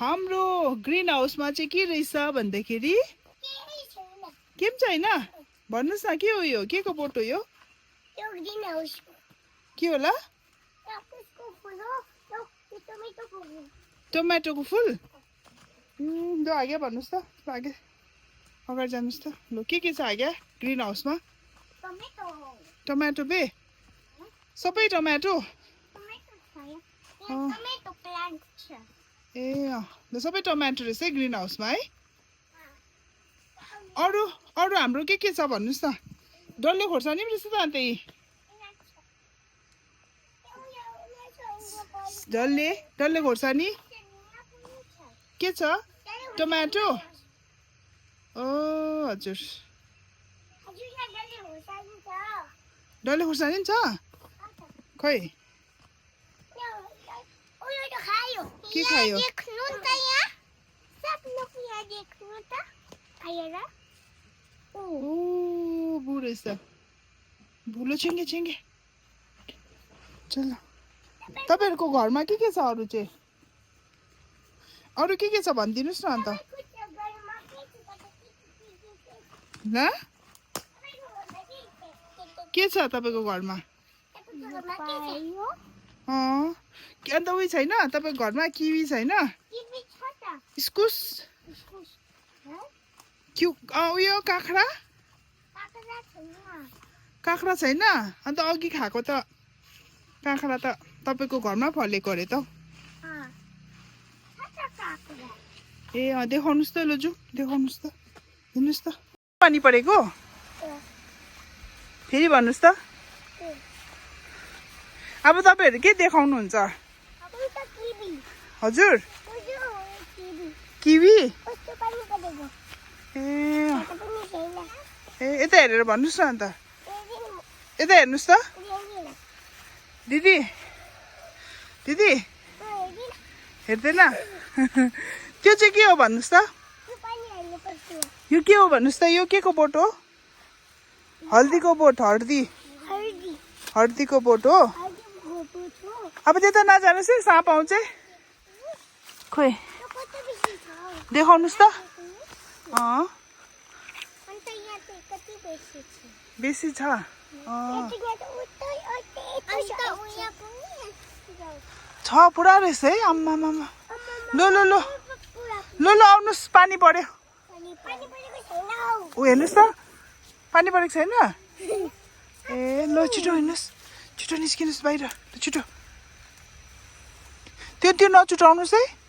हाम्रो ग्रीन हाउसमा चाहिँ के रहेछ भन्दाखेरि के पनि छैन भन्नुस् न के हो यो के को बोट हो यो के होला टमाटोको फुल ल आगे भन्नुस् त आगे अगाडि जानुस् त ल के छ आगे ग्रीन हाउसमा टमाटो बे सबै टमाटो ए ल सबै टमाटो रहेछ है ग्रीन हाउसमा है अरू अरू हाम्रो के छ भन्नुस् न डल्ले खोर्सानी पनि रहेछ त अन्त डल्ले खोर्सानी के छ टमाटो ओ हजुर डल्ले खोर्सानी पनि छ खै के खायो ओ बुढेछ भुलो छेङ्गे छेङ्गे चल तपाईहरुको घरमा के छ अरू चाहिँ अरू के छ भनिदिनुस् न अन्त ल के छ तपाईको घरमा अन्त उयो छैन तपाईको घरमा किवी छैन इस्कुस उयो काँक्रा काँक्रा छैन अन्त अघि खाएको त काँक्रा त तपाईको घरमा फलेको अरे त ए देखाउनुस् त लजु देखाउनुस् त हेर्नुस् त पानी परेको फेरि भन्नुस् त अब तपाईहरु के देखाउनुहुन्छ हजुर किवी ए यता हेरेर भन्नुस् न अन्त यता हेर्नुस् त दिदी दिदी हेर्दैन त्यो चाहिँ के हो भन्नुस् त यो के हो भन्नुस् त यो के को बोट हो हल्दीको बोट हर्दीको बोट हो अब त्यता नजानुस् है साँप आउँछ खोइ देखाउनुस् त बेसी छ पुरा रहेछ है आम्मा लो आउनुस् पानी पर्यो ऊ हेर्नुस् त पानी परेको छैन ए ल छिटो हिँड्नुस् छिटो निस्किनुस् बाहिर छिटो त्यो नछुटाउनुस् है